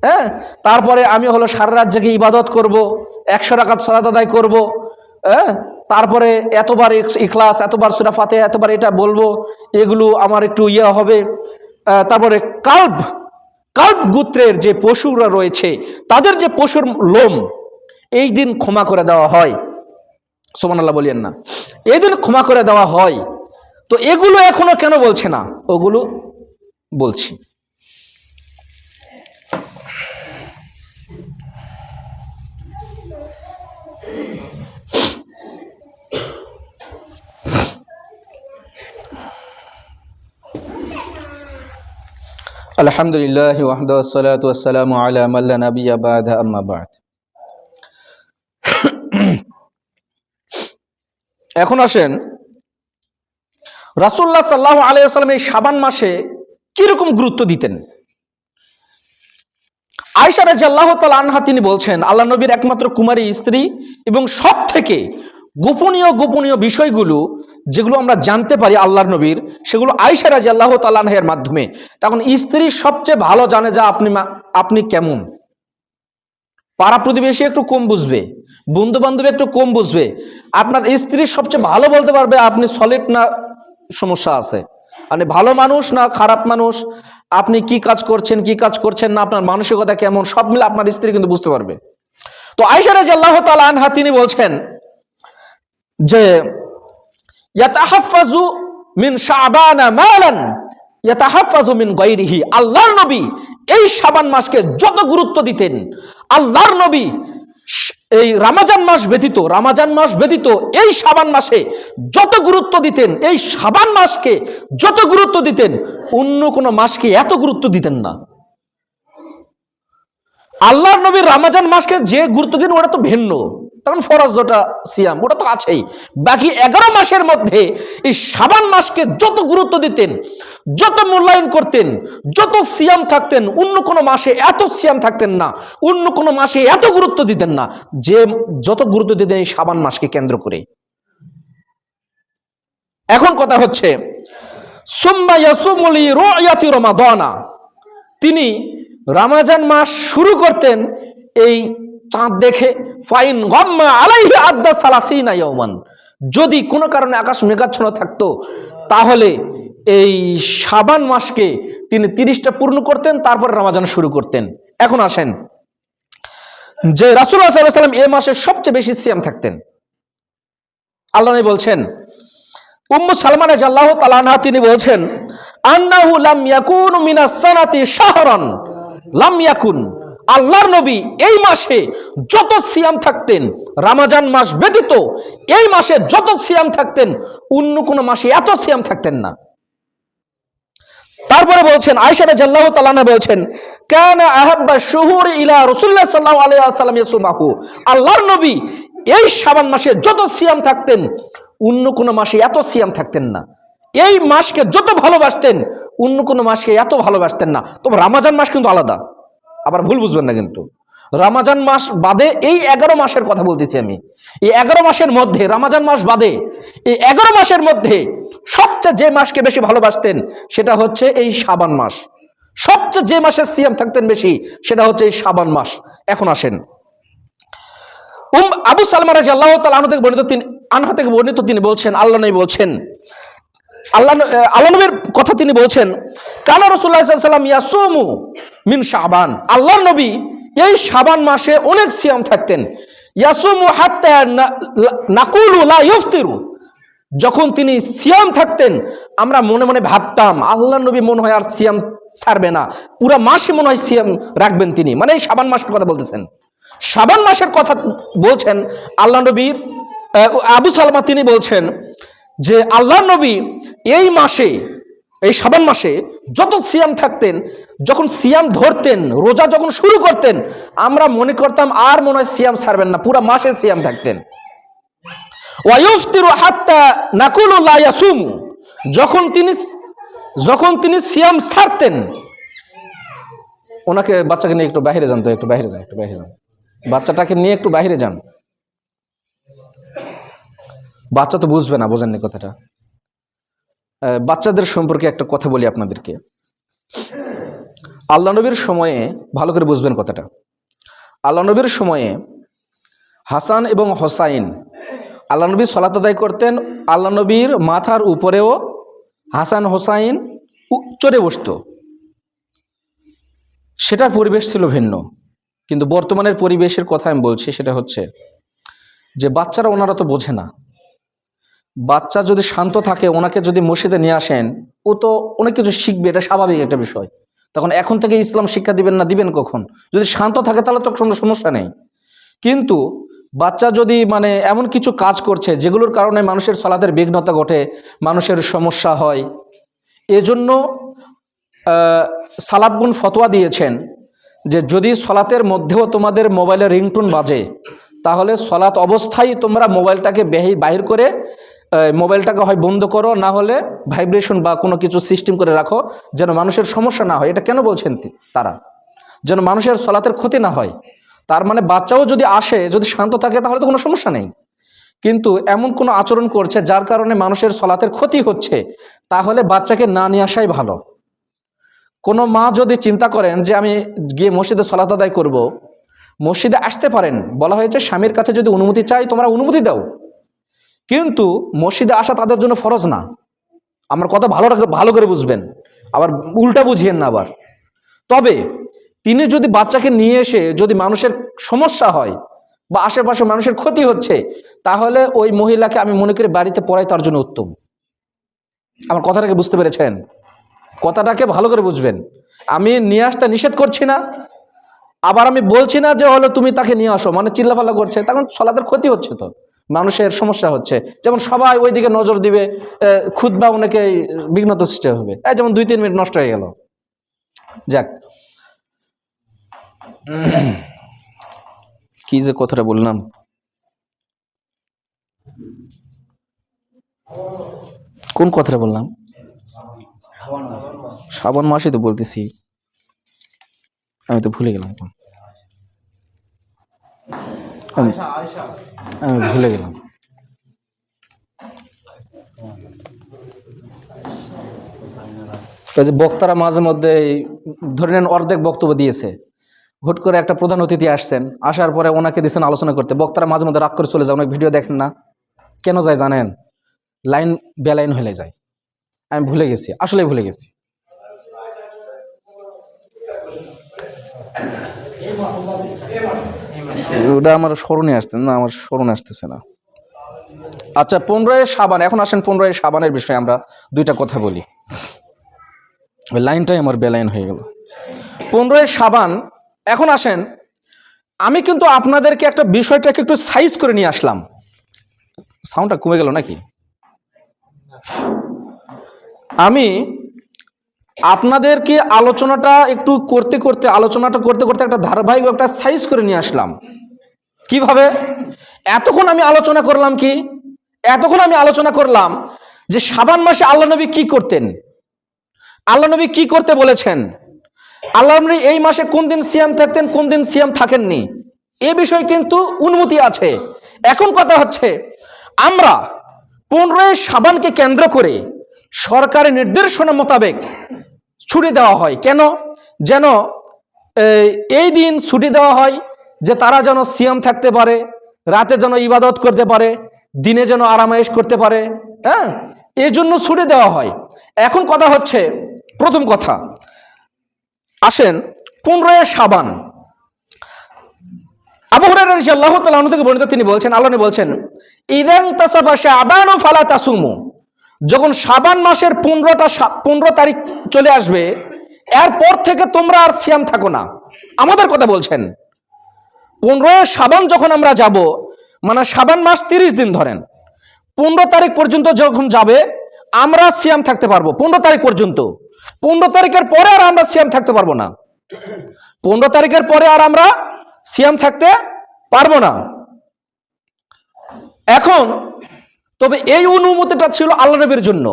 Speaker 1: হ্যাঁ, তারপরে আমি হলো সারা রাত জেগে ইবাদত করব, 100 রাকাত সালাত আদায় করব। হ্যাঁ, তারপরে এতবার ইখলাস, এতবার সূরা ফাতিহা, এতবার এটা বলবো, এগুলো আমার একটু হবে। তারপরে কাল্ব গোত্রের যে পশুরা রয়েছে, তাদের যে পশুর লোম এই দিন ক্ষমা করে দেওয়া হয়, সুবহানাল্লাহ বলিয়েন না, এই দিন ক্ষমা করে দেওয়া হয়। তো এগুলো এখনো কেন বলছে না, ওগুলো বলছি।
Speaker 2: আলহামদুলিল্লাহ ওয়াহদাহু ওয়াসসালাতু ওয়াসসালামু আলা মান লা নাবিয়্যা বা'দা, আম্মা বা'দ।
Speaker 1: এখন আসেন রাসূলুল্লাহ সাল্লাল্লাহু আলাইহি ওয়াসাল্লাম এই শাবান মাসে কিরকম গুরুত্ব দিতেন। আয়েশা রাদিয়াল্লাহু তাআলা আনহা তিনি বলছেন, আল্লাহ নবীর একমাত্র কুমারী স্ত্রী এবং সব থেকে গোপনীয় বিষয়গুলো যেগুলো আমরা জানতে পারি আল্লাহর নবীর, সেগুলো আয়েশা রাদিয়াল্লাহু তাআলা আনহার মাধ্যমে। তখন স্ত্রী সবচেয়ে ভালো জানে যে আপনি কেমন। পাড়া প্রতিবেশী একটু কম বুঝবে, বন্ধু বান্ধব একটু কম বুঝবে, আপনার স্ত্রী সবচেয়ে ভালো বলতে পারবে আপনি সলিড না সমস্যা আছে, মানে ভালো মানুষ না খারাপ মানুষ, আপনি কি কাজ করছেন কি কাজ করছেন না, আপনার মানসিকতা কেমন, সব মিলে আপনার স্ত্রী কিন্তু বুঝতে পারবে। তো আয়েশা রাদিয়াল্লাহু তাআলা আনহা তিনি বলছেন যে ইয়াতাহাফফাজু মিন শাবানা মালান ইয়াতাহাফফাজু মিন গায়রিহি, আল্লাহর নবী এই শাবান মাসকে যত গুরুত্ব দিতেন, আল্লাহর নবী এই রমজান মাস ব্যতীত এই শাবান মাসে যত গুরুত্ব দিতেন, এই শাবান মাসকে যত গুরুত্ব দিতেন, অন্য কোনো মাসকে এত গুরুত্ব দিতেন না। আল্লাহর নবী রমজান মাসকে যে গুরুত্ব দিন ওটা তো ভিন্ন, তখন ফরজ যেটা সিয়াম ওটা তো আছেই, বাকি 11 মাসের মধ্যে এই শাবান মাসকে যত গুরুত্ব দিতেন, যত মূল্যায়ন করতেন, যত সিয়াম থাকতেন, অন্য কোনো মাসে এত সিয়াম থাকতেন না, অন্য কোনো মাসে এত গুরুত্ব দিতেন না, যে যত গুরুত্ব দিতেন এই শাবান মাসকে কেন্দ্র করে। এখন কথা হচ্ছে সুম্মা ইয়াসুমু লি রুয়াতি রমাদানা, তিনি রমজান মাস শুরু করতেন এই চাঁদ দেখে, ফাইন গাম্মা আলাইহি আদ্দা সালাসিনা ইয়াওমান, যদি কোনো কারণে আকাশ মেঘাচ্ছন্ন থাকতো তাহলে এই শাবান মাসকে তিনি 30টা পূর্ণ করতেন, তারপর রমজান শুরু করতেন। এখন আসেন যে রাসূলুল্লাহ সাল্লাল্লাহু আলাইহি ওয়াসাল্লাম এই মাসে সবচেয়ে বেশি সিয়াম থাকতেন। আল্লাহ নবী বলছেন, উম্মু সালমা রাদিয়াল্লাহু তাআলা আনহা তিনি বলছেন, আন্নাহু লাম ইয়াকুন মিনাস সানাতি শাহরান লাম ইয়াকুন, আল্লাহর নবী এই মাসে যত সিয়াম থাকতেন, রমজান মাস ব্যতীত এই মাসে যত সিয়াম থাকতেন, অন্য কোন মাসে এত সিয়াম থাকতেন না। তারপরে বলছেন, আয়েশা রাদিয়াল্লাহু তাআলা আনহা বলছেন, কানা আহাব্বা শুহুর ইলা রাসূলুল্লাহ সাল্লাল্লাহু আলাইহি ওয়াসাল্লাম ইয়াসুমাহু, আল্লাহর নবী এই শাবান মাসে যত সিয়াম থাকতেন, অন্য কোন মাসে এত সিয়াম থাকতেন না। এই মাসকে যত ভালোবাসতেন, অন্য কোন মাসকে এত ভালোবাসতেন না। তবে রমজান মাস কিন্তু আলাদা, আবার ভুল বুঝবেন না কিন্তু। রমজান মাস বাদে এই 11 মাসের কথা বলতেছি আমি। এই 11 মাসের মধ্যে, রমজান মাস বাদে এই 11 মাসের মধ্যে সবচেয়ে যে মাসকে বেশি ভালোবাসতেন সেটা হচ্ছে এই শাবান মাস। সবচেয়ে যে মাসে সিয়াম থাকতেন বেশি সেটা হচ্ছে এই শাবান মাস। এখন আসেন, আবু সালমা রাদিয়াল্লাহু তাআলা আনহা থেকে বর্ণিত তিনি বলছেন, আল্লাহ নবী বলছেন, আল্লাহ নবীর কথা তিনি বলছেন, কানা রাসূলুল্লাহ সাল্লাল্লাহু আলাইহি ওয়াসাল্লাম ইয়াসুমু মিন শাবান, আল্লাহর নবী এই শাবান মাসে অনেক সিয়াম থাকতেন। ইয়াসুমু হাত্তা নাকুলু লা ইফতিরু, যখন তিনি সিয়াম থাকতেন আমরা মনে মনে ভাবতাম আল্লাহর নবী মনে হয় আর সিয়াম ছাড়বে না, পুরো মাসে মনে হয় সিয়াম রাখবেন তিনি। মানে এই শাবান মাসের কথা বলতেছেন, শাবান মাসের কথা বলছেন আল্লাহ নবীর। আবু সালমা তিনি বলছেন যে আল্লাহর নবী এই মাসে, এই শাবান মাসে যত সিয়াম থাকতেন, যখন সিয়াম ধরতেন, রোজা যখন শুরু করতেন, আমরা মনে করতাম আর মনে হয় সিয়াম ছাড়বেন না, পুরো মাসে সিয়াম থাকতেন। ওয়ায়ুফতিরু হাত্তা নাকুলু লা ইয়াসুম, যখন তিনি সিয়াম ছাড়তেন, ওনাকে বাচ্চাকে নিয়ে একটু বাইরে যান তো, একটু বাইরে যান, একটু বাইরে যান, বাচ্চাটাকে নিয়ে একটু বাইরে যান। বাচ্চা তো বুঝবে না, বোঝেননি কথাটা। বাচ্চাদের সম্পর্কে একটা কথা বলি আপনাদেরকে। আল্লাহ নবীর সময়ে, ভালো করে বুঝবেন কথাটা, আল্লাহ নবীর সময়ে হাসান এবং হোসাইন, আল্লাহ নবী সালাত আদায় করতেন, আল্লাহ নবীর মাথার উপরেও হাসান হোসাইন চড়ে বসত। সেটার পরিবেশ ছিল ভিন্ন। কিন্তু বর্তমানের পরিবেশের কথা আমি বলছি, সেটা হচ্ছে যে বাচ্চারা, ওনারা তো বোঝে না। বাচ্চা যদি শান্ত থাকে, ওনাকে যদি মসজিদে নিয়ে আসেন, ও তো অনেক কিছু শিখবে, এটা স্বাভাবিক একটা বিষয়। তখন এখন থেকে ইসলাম শিক্ষা দিবেন না, দিবেন কখন? যদি শান্ত থাকে তাহলে তো কোনো সমস্যা নেই। কিন্তু বাচ্চা যদি মানে এমন কিছু কাজ করছে যেগুলোর কারণে মানুষের সালাতের বিঘ্নতা ঘটে, মানুষের সমস্যা হয়, এজন্য সালাফগণ ফতোয়া দিয়েছেন যে যদি সলাতের মধ্যেও তোমাদের মোবাইলের রিংটোন বাজে, তাহলে সলাত অবস্থায় তোমরা মোবাইলটাকে বাহির করে মোবাইলটাকে হয় বন্ধ করো, না হলে ভাইব্রেশন বা কোনো কিছু সিস্টেম করে রাখো, যেন মানুষের সমস্যা না হয়। এটা কেন বলছেন তারা? যেন মানুষের সলাতের ক্ষতি না হয়। তার মানে বাচ্চাও যদি আসে, যদি শান্ত থাকে, তাহলে তো কোনো সমস্যা নেই। কিন্তু এমন কোনো আচরণ করছে যার কারণে মানুষের সলাতের ক্ষতি হচ্ছে, তাহলে বাচ্চাকে না নিয়ে আসাই ভালো। কোনো মা যদি চিন্তা করেন যে আমি গিয়ে মসজিদে সলাত আদায় করব, মসজিদে আসতে পারেন। বলা হয়েছে স্বামীর কাছে যদি অনুমতি চাই, তোমরা অনুমতি দাও, কিন্তু মসজিদে আসা তাদের জন্য ফরজ না। আমার কথা ভালো করে বুঝবেন, আবার উল্টা বুঝিয়েন না আবার। তবে তিনি যদি বাচ্চাকে নিয়ে এসে যদি মানুষের সমস্যা হয় বা আশেপাশে মানুষের ক্ষতি হচ্ছে, তাহলে ওই মহিলাকে আমি মনে করি বাড়িতে পড়াই তার জন্য উত্তম। আমার কথাটাকে বুঝতে পেরেছেন? কথাটাকে ভালো করে বুঝবেন। আমি নিয়ে আসতে নিষেধ করছি না, আবার আমি বলছি না যে হলো তুমি তাকে নিয়ে আসো, মানে চিল্লাফাল্লা করছে, তখন সলাতের ক্ষতি হচ্ছে, তো মানুষের সমস্যা হচ্ছে। যেমন সবাই ওই দিকে নজর দিবে, খুতবা অনেকে বিঘ্নতা সৃষ্টি হবে, যেমন 2-3 মিনিট নষ্ট হয়ে গেল। যাক, কি যে কথাটা বললাম, কোন কথাটা বললাম? শ্রাবণ মাসে তো বলতেছি, আমি তো ভুলে গেলাম, আমি ভুলে গেলাম। বক্তারা মাঝে মধ্যে ধরে নেন অর্ধেক বক্তব্য দিয়েছে, হুট করে একটা প্রধান অতিথি আসছেন, আসার পরে ওনাকে দিয়েছেন আলোচনা করতে, বক্তারা মাঝে মধ্যে রাগ করে চলে যায়, অনেক ভিডিও দেখেন না? কেন যায় জানেন? লাইন বেলাইন হয়ে যায়। আমি ভুলে গেছি, আসলে ভুলে গেছি। ওটা আমার স্মরণে আসতেছে না। আচ্ছা, 15 শাবান, এখন আসেন 15 শাবানের বিষয়ে আমরা দুইটা কথা বলি। ওই লাইনটাই আমার বেলাইন হয়ে গেল। 15 শাবান। এখন আসেন, আমি কিন্তু আপনাদেরকে একটা বিষয়টাকে একটু সাইজ করে নিয়ে আসলাম। সাউন্ডটা কমে গেল নাকি? আমি আপনাদেরকে আলোচনাটা করতে করতে একটা ধারাবাহিক একটা সাইজ করে নিয়ে আসলাম। কিভাবে? এতক্ষণ আমি আলোচনা করলাম যে শাবান মাসে আল্লাহ নবী কি করতেন, আল্লাহ নবী কি করতে বলেছেন, আল্লাহ নবী এই মাসে কোন দিন সিয়াম থাকতেন, কোন দিন সিয়াম থাকেননি, এ বিষয়ে কিন্তু অনুমতি আছে। এখন কথা হচ্ছে, আমরা 15 শাবানকে কেন্দ্র করে সরকারের নির্দেশনা মোতাবেক ছুটি দেওয়া হয়। কেন? যেন এই দিন ছুটি দেওয়া হয় যে তারা যেন সিয়াম থাকতে পারে, রাতে যেন ইবাদত করতে পারে, দিনে যেন আরামায়েশ করতে পারে। হ্যাঁ, এই জন্য ছুটি দেওয়া হয়। এখন কথা হচ্ছে, প্রথম কথা আসেন 15 শাবান। আবু হুরায়রা রাদিয়াল্লাহু তাআলা আনহু থেকে বর্ণিত, তিনি বলছেন, আল্লাহ নবী বলছেন, ইদান তাসাফা শাবানু ফালা তাসুমু। যখন শাবান মাসের 15 তারিখ চলে আসবে, এরপর থেকে তোমরা আর সিয়াম থাকো না। আমাদের কথা বলছেন। 15 শাবান যখন আমরা যাব, মানে শাবান মাস 30 দিন ধরেন, 15 তারিখ পর্যন্ত যখন যাবে আমরা সিয়াম থাকতে পারবো। 15 তারিখ পর্যন্ত। 15 তারিখের পরে আর আমরা সিয়াম থাকতে পারবো না। 15 তারিখের পরে আর আমরা সিয়াম থাকতে পারবো না। এখন তবে এই অনুমতিটা ছিল আল্লাহ নবীর জন্য।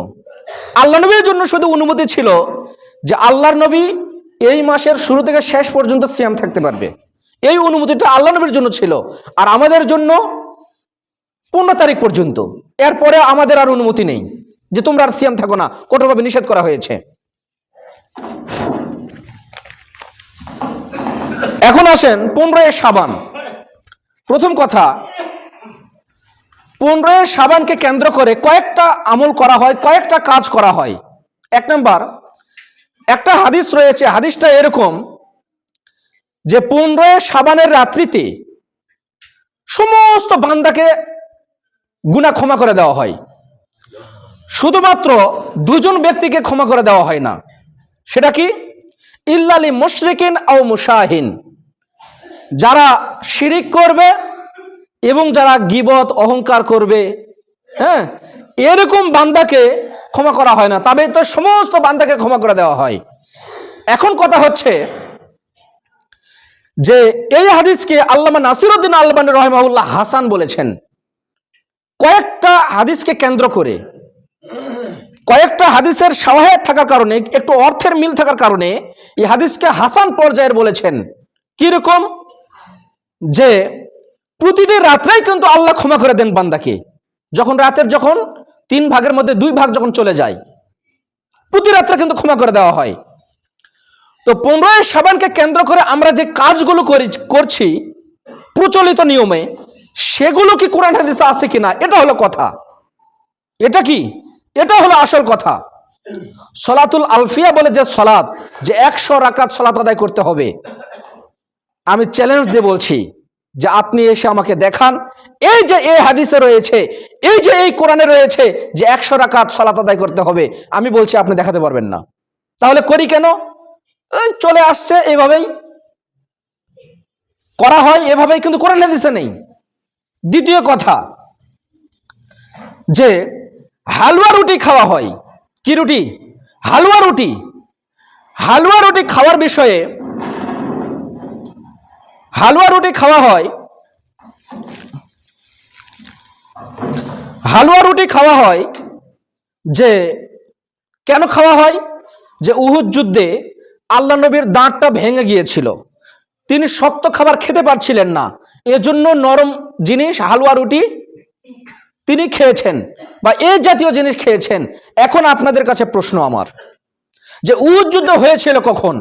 Speaker 1: আল্লাহ নবীর জন্য শুধু অনুমতি ছিল যে আল্লাহর নবী এই মাসের শুরু থেকে শেষ পর্যন্ত সিয়াম থাকতে পারবে। এই অনুমতিটা আল্লাহ নবীর জন্য ছিল। আর আমাদের জন্য 15 তারিখ পর্যন্ত। এরপরে আমাদের আর অনুমতি নেই যে তোমরা আর সিয়াম থাকো না, কঠোরভাবে নিষেধ করা হয়েছে। এখন আসেন 15 শাবান। প্রথম কথা, 15 শাবানকে কেন্দ্র করে কয়েকটা আমল করা হয়, কয়েকটা কাজ করা হয়। এক নাম্বার, একটা হাদিস রয়েছে, হাদিসটা এরকম যে 15 শাবানের রাত্রিতে সমস্ত বান্দাকে গুনাহ ক্ষমা করে দেওয়া হয়। শুধুমাত্র 2 জন ব্যক্তিকে ক্ষমা করে দেওয়া হয় না। সেটা কি? ইল্লালি মুশরিকিন আও মুশাহিন। যারা শিরিক করবে এবং যারা গীবত অহংকার করবে, হ্যাঁ, এরকম বান্দাকে ক্ষমা করা হয় না। তবে তো সমস্ত বান্দাকে ক্ষমা করে দেওয়া হয়। এখন কথা হচ্ছে যে এই হাদিসকে আল্লামা নাসিরউদ্দিন আলবানী রাহিমাহুল্লাহ হাসান বলেছেন। কয়েকটা হাদিসকে কেন্দ্র করে, কয়েকটা হাদিসের শাওয়াহিদ থাকার কারণে, একটু অর্থের মিল থাকার কারণে এই হাদিসকে হাসান পর্যায়ের বলেছেন। কিরকম? যে প্রতিটি রাত্রেই কিন্তু আল্লাহ ক্ষমা করে দেন বান্দাকে। যখন 3 ভাগের মধ্যে 2 ভাগ যখন চলে যায়, প্রতি রাত্রে কিন্তু ক্ষমা করে দেওয়া হয়। তো 15 শাবানকে কেন্দ্র করে আমরা যে কাজগুলো করছি প্রচলিত নিয়মে, সেগুলো কি কোরআন হাদিসে আছে কিনা, এটা হলো কথা। এটা কি? এটা হলো আসল কথা। সলাতুল আলফিয়া বলে যে সলাত, যে 100 রাকাত সলাত আদায় করতে হবে, আমি চ্যালেঞ্জ দিয়ে বলছি যে আপনি এসে আমাকে দেখান, এই যে এই হাদিসে রয়েছে, এই যে এই কোরআনে রয়েছে যে 100 রাকাত সালাত আদায় করতে হবে, আমি বলছি আপনি দেখাতে পারবেন না। তাহলে করি কেন? চলে আসছে, এভাবেই করা হয়, এভাবেই, কিন্তু কোরআন হাদিসে নেই। দ্বিতীয় কথা, যে হালুয়া রুটি খাওয়া হয়। কি রুটি? হালুয়া রুটি। হালুয়া রুটি খাওয়ার বিষয়ে, হালুয়া রুটি খাওয়া হয়, হালুয়া রুটি খাওয়া হয় যে কেন খাওয়া হয়? যে উহুদ যুদ্ধে আল্লাহ নবীর দাঁতটা ভেঙে গিয়েছিল, তিনি শক্ত খাবার খেতে পারছিলেন না, এজন্য নরম জিনিস হালুয়া রুটি তিনি খেয়েছেন, বা এই জাতীয় জিনিস খেয়েছেন। এখন আপনাদের কাছে প্রশ্ন আমার, যে উহুদ যুদ্ধ হয়েছিল কখন?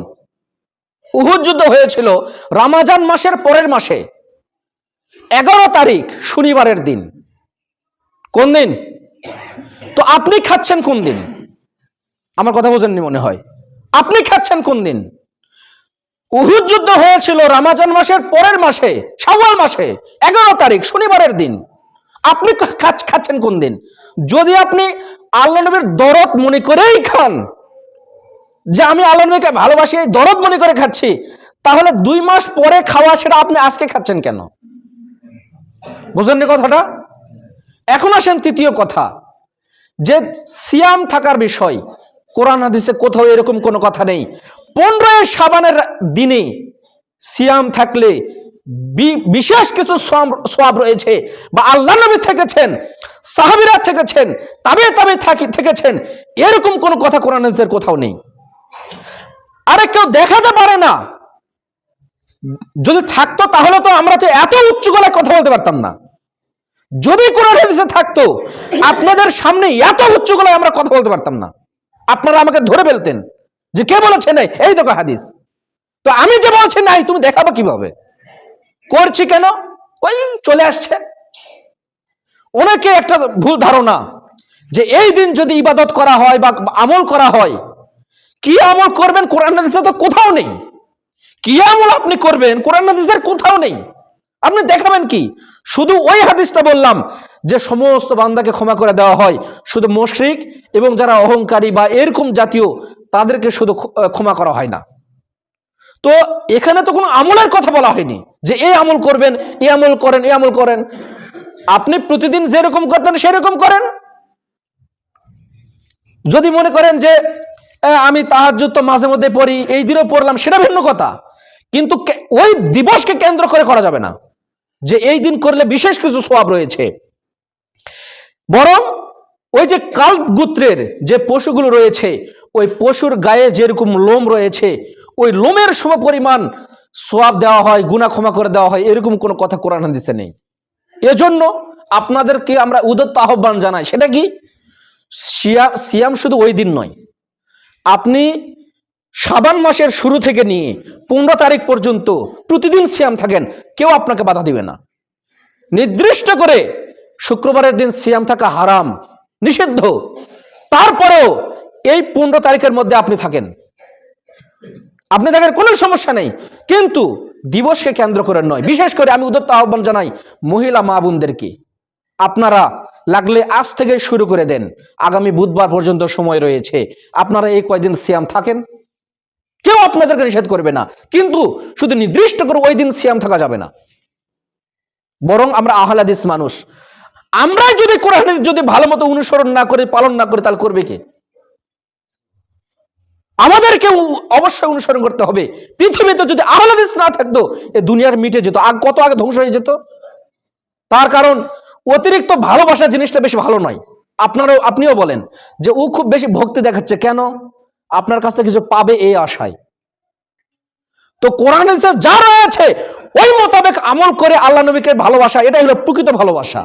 Speaker 1: উহুদ যুদ্ধ হয়েছিল রমজান মাসের পরের মাসে 11 তারিখ, শনিবারের দিন। কোন দিন? তো আপনি খাচ্ছেন কোন দিন? আমার কথা বোঝেননি মনে হয়। আপনি খাচ্ছেন কোন দিন? উহুদ যুদ্ধ হয়েছিল রমজান মাসের পরের মাসে, শাওয়াল মাসে 11 তারিখ, শনিবারের দিন। আপনি খাচ্ছেন কোন দিন? যদি আপনি আল্লাহ নবীর দরদ মনে করেই খান, যে আমি আল্লাহ নবীকে ভালোবাসি, এই দরদ মনে করে খাচ্ছি, তাহলে 2 মাস পরে খাওয়া সেটা আপনি আজকে খাচ্ছেন কেন? বুঝলেন না কথাটা? এখন আসেন তৃতীয় কথা, যে সিয়াম থাকার বিষয়। কোরআন হাদিসে কোথাও এরকম কোনো কথা নেই 15 শাবানের দিনে সিয়াম থাকলে বিশেষ কিছু সওয়াব রয়েছে, বা আল্লাহ নবী থেকেছেন, সাহাবীরা থেকেছেন, তাবে থেকেছেন, এরকম কোনো কথা কোরআন হাদিসের কোথাও নেই। আরে কেউ দেখাতে পারে না, যদি থাকতো তাহলে তো আমরা তো এত উচ্চ গলায় কথা বলতে পারতাম না। যদি কোরআন হাদিসে থাকতো আপনাদের সামনে এত উচ্চ গলায় আমরা কথা বলতে পারতাম না। আপনারা আমাকে ধরে ফেলতেন যে কে বলেছে নাই, এই দেখো হাদিস। তো আমি যে বলছি নাই, তুমি দেখাবো কিভাবে? করছি কেন? ওই চলে আসছে। অনেকে একটা ভুল ধারণা যে এই দিন যদি ইবাদত করা হয় বা আমল করা হয়, কি আমল করবেন কোরআন হাদিসে তো কোথাও নেই। কি আমল আপনি করবেন কোরআন হাদিসের কোথাও নেই। আপনি দেখাবেন কি? শুধু ওই হাদিসটা বললাম যে সমস্ত বান্দাকে ক্ষমা করে দেওয়া হয়, শুধু মুশরিক এবং যারা অহংকারী বা এরকম জাতীয় তাদেরকে শুধু ক্ষমা করা হয় না। তো এখানে তো কোনো আমলের কথা বলা হয়নি যে এই আমল করবেন, এই আমল করেন, এই আমল করেন। আপনি প্রতিদিন যেরকম করতেন সেরকম করেন। যদি মনে করেন যে আমি তাহাজ্জুদ তো মাঝে মধ্যে পড়ি, এই দিনও পড়লাম, সেটা ভিন্ন কথা, কিন্তু ওই দিবসকে কেন্দ্র করে করা যাবে না যে এই দিন করলে বিশেষ কিছু সওয়াব রয়েছে। বরং ওই যে কাল্ব গোত্রের যে পশুগুলো রয়েছে, ওই পশুর গায়ে যেরকম লোম রয়েছে, ওই লোমের সম পরিমাণ সওয়াব দেওয়া হয়, গুনাহ ক্ষমা করে দেওয়া হয়, এরকম কোনো কথা কোরআন হাদিসে নেই। এজন্য আপনাদেরকে আমরা উদাত্ত আহ্বান জানাই, সেটা কি? সিয়াম শুধু ওই দিন নয়, আপনি শাবান মাসের শুরু থেকে নিয়ে 15 তারিখ পর্যন্ত প্রতিদিন সিয়াম থাকেন, কেউ আপনাকে বাধা দিবে না। নির্দিষ্ট করে শুক্রবারের দিন সিয়াম থাকা হারাম, নিষিদ্ধ, তারপরেও এই 15 তারিখের মধ্যে আপনি থাকেন, কোনো সমস্যা নেই। কিন্তু দিবসকে কেন্দ্র করে নয়। বিশেষ করে আমি উদাত্ত আহ্বান জানাই মহিলা মা বোনদেরকে, আপনারা লাগলে আজ থেকে শুরু করে দেন, আগামী বুধবার পর্যন্ত সময় রয়েছে, আপনারা এই কয়দিন সিয়াম থাকেন, কেউ আপনাদেরকে নিষেধ করবে না। কিন্তু শুধু নির্দিষ্ট করে ওই দিন সিয়াম থাকা যাবে না। বরং আমরা আহলে হাদিস মানুষ, আমরা যদি কোরআন যদি ভালো মতো অনুসরণ না করে, পালন না করে, তাহলে করবে কে? আমাদেরকে অবশ্যই অনুসরণ করতে হবে। পৃথিবীতে যদি আহলে হাদিস না থাকতো, এই দুনিয়ার মিটে যেত, কত আগে ধ্বংস হয়ে যেত। তার কারণ অতিরিক্ত ভালোবাসা জিনিসটা বেশি ভালো নয়। আপনিও বলেন যে ও খুব বেশি ভক্তি দেখাচ্ছে, কেন? আপনার কাছ থেকে কিছু পাবে এই আশায়। তো কোরআনে যা রয়েছে ওই মোতাবেক আমল করে আল্লাহ নবীকে ভালোবাসা, এটাই হলো প্রকৃত ভালোবাসা।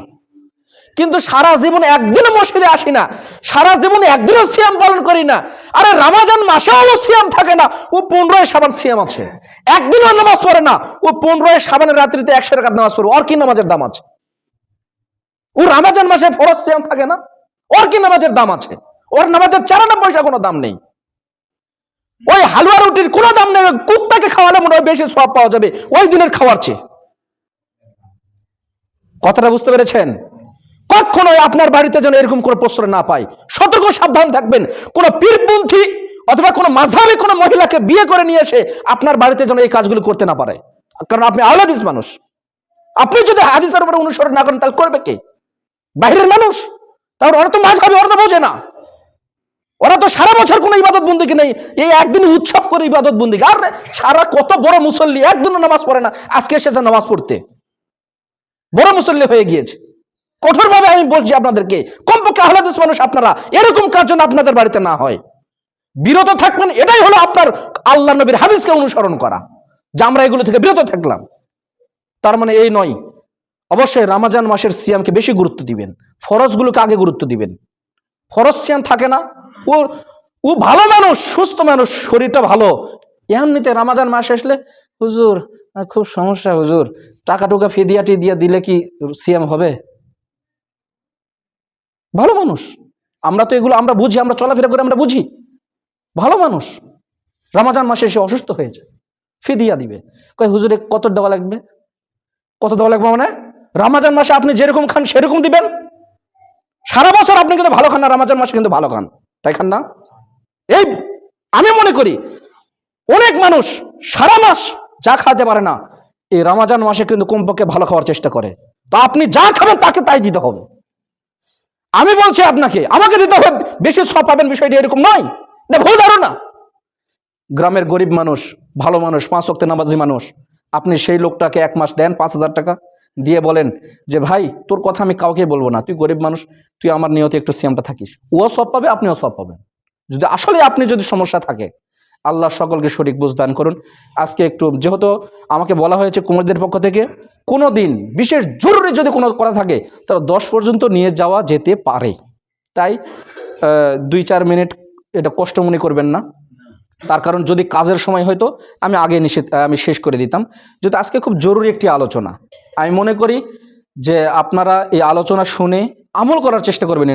Speaker 1: কিন্তু সারা জীবন একদিনও মসজিদে আসি না, সারা জীবন একদিনও সিয়াম পালন করি না। আরে রমজান মাসে হলো সিয়াম থাকে না, ও 15 শাবান সিয়াম আছে, একদিনও নামাজ পড়ে না, ও 15 শাবানের রাত্রিতে 100 রাকাত নামাজ পড়ে, ওর কি নামাজের দাম আছে? ও রমজান মাসে ফরজ সিয়াম থাকে না, ওর কি নামাজের দাম আছে? ওর নামাজের 4 পয়সা কোনো দাম নেই। ওই হালুয়া রুটির কোনো দাম নেই, কুত্তাকে খাওয়ালে মনে হয় বেশি সওয়াব পাওয়া যাবে ওই দিনের খাওয়ার চেয়ে। কথাটা বুঝতে পেরেছেন? কখনোই আপনার বাড়িতে যেন এরকম কোনো প্রশ্রয় না পায়। সতর্ক সাবধান থাকবেন, কোন পীরপন্থী অথবা কোন মাযহাবী কোন মহিলাকে বিয়ে করে নিয়ে এসে আপনার বাড়িতে যেন এই কাজগুলো করতে না পারে। কারণ আপনি আহলে হাদিস মানুষ। আপনি যদি হাদিসের উপরে অনুসরণ না করেন, তাহলে করবে কে? বাইরের মানুষ। তাহলে ওরা তো মাযহাবী, ওরা তো বোঝে না, ওরা তো সারা বছর কোনো ইবাদত বন্দেগী নেই, এই একদিন উৎসব করে ইবাদত বন্দেগী। আর সারা কত বড় মুসল্লি, একদিনও নামাজ পড়ে না, আজকে এসেছে নামাজ পড়তে, বড় মুসল্লি হয়ে গিয়েছে। কঠোরভাবে আমি বলছি আপনাদেরকে, কমপক্ষে আহলে হাদিস মানুষ আপনারা এরকম কাজ যেন আপনাদের বাড়িতে না হয়। বিরত থাকবেন, এটাই হলো আপনার আল্লাহ নবীর হাদিসকে অনুসরণ করা, যে আমরা এগুলো থেকে বিরত থাকলাম। তার মানে এই নয়, অবশ্যই রমজান মাসের সিয়ামকে বেশি গুরুত্ব দিবেন, ফরজগুলোকে আগে গুরুত্ব দিবেন। ফরজ সিয়াম থাকে না, ও ভালো মানুষ, সুস্থ মানুষ, শরীরটা ভালো, এমনিতে রমজান মাস আসলে হুজুর খুব সমস্যা, হুজুর টাকা টুকা ফিদিয়া টিদিয়া দিলে কি সিয়াম হবে? ভালো মানুষ, আমরা তো এগুলো আমরা বুঝি, আমরা চলাফেরা করে আমরা বুঝি। ভালো মানুষ রমজান মাসে এসে অসুস্থ হয়েছে, ফিদিয়া দিবে, কয় হুজুরে কত দেওয়া লাগবে? কত দেওয়া লাগবে মানে? রমজান মাসে আপনি যেরকম খান সেরকম দিবেন। সারা বছর আপনি কিন্তু ভালো খান না, রমজান মাসে কিন্তু ভালো খান, তাই খান না? এই আমি মনে করি অনেক মানুষ সারা মাস যা খাওয়াতে পারে না, এই রমজান মাসে কিন্তু কমপক্ষে ভালো খাওয়ার চেষ্টা করে। তো আপনি যা খাবেন তাকে তাই দিতে হবে। আমি বলছি আপনাকে, আমাকে দিতে হবে, বেশি সব পাবেন বিষয়টি এরকম নয়, এটা ভুল ধারণা। গ্রামের গরিব মানুষ, ভালো মানুষ, 5 ওয়াক্ত নামাজি মানুষ, আপনি সেই লোকটাকে 1 মাস দেন 5,000 টাকা দিয়ে বলেন যে ভাই তোর কথা আমি কাউকে বলবো না, তুই গরিব মানুষ, তুই আমার নিয়তে একটু সিয়ামটা থাকিস, ও সব পাবে, আপনিও সব পাবেন। যদি আসলে আপনি যদি সমস্যা থাকে, আল্লাহ সকলকে সঠিক বুঝ দান করুন। আজকে একটু যেহেতু আমাকে বলা হয়েছে কুমারদের পক্ষ থেকে, কোনো দিন বিশেষ জরুরি যদি কোনো কথা থাকে তাহলে 10 পর্যন্ত নিয়ে যাওয়া যেতে পারে। তাই 2-4 মিনিট এটা কষ্ট মনে করবেন না। তার কারণ যদি কাজের সময় হয়তো আমি আগে আমি শেষ করে দিতাম। যদি আজকে খুব জরুরি একটি আলোচনা, আমি মনে করি যে আপনারা এই আলোচনা শুনে আমল করার চেষ্টা করবেন।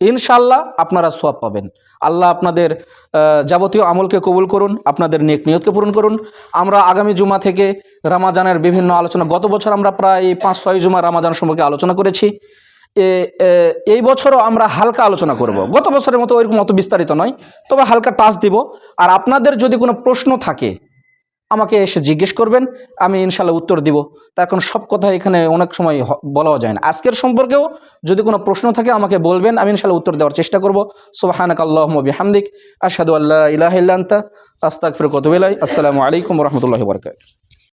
Speaker 1: ইনশাআল্লাহ আপনারা সওয়াব পাবেন। আল্লাহ আপনাদের যাবতীয় আমলকে কবুল করুন, আপনাদের নেক নিয়তকে পূরণ করুন। আমরা আগামী জুমা থেকে রমাজানের বিভিন্ন আলোচনা, গত বছর আমরা প্রায় 5-6 জুমা রমাজান সম্পর্কে আলোচনা করেছি। এই বছরও আমরা হালকা আলোচনা করব, গত বছরের মতো ওইরকম অত বিস্তারিত নয়, তবে হালকা টাচ দিব। আর আপনাদের যদি কোনো প্রশ্ন থাকে আমাকে এসে জিজ্ঞেস করবেন, আমি ইনশাল্লাহ উত্তর দিব। তার কারণ সব কথা এখানে অনেক সময় বলাও যায় না। আজকের সম্পর্কেও যদি কোনো প্রশ্ন থাকে আমাকে বলবেন, আমি ইনশাল্লাহ উত্তর দেওয়ার চেষ্টা করব। সুবহানাকাল্লাহুম্মা ওয়া বিহামদিক, আশহাদু আল্লা ইলাহা ইল্লা আনতা, আস্তাগফিরুকা ওয়া আতুবু ইলাইক। আসসালামু আলাইকুম ওয়া রাহমাতুল্লাহি ওয়া বারাকাতুহু।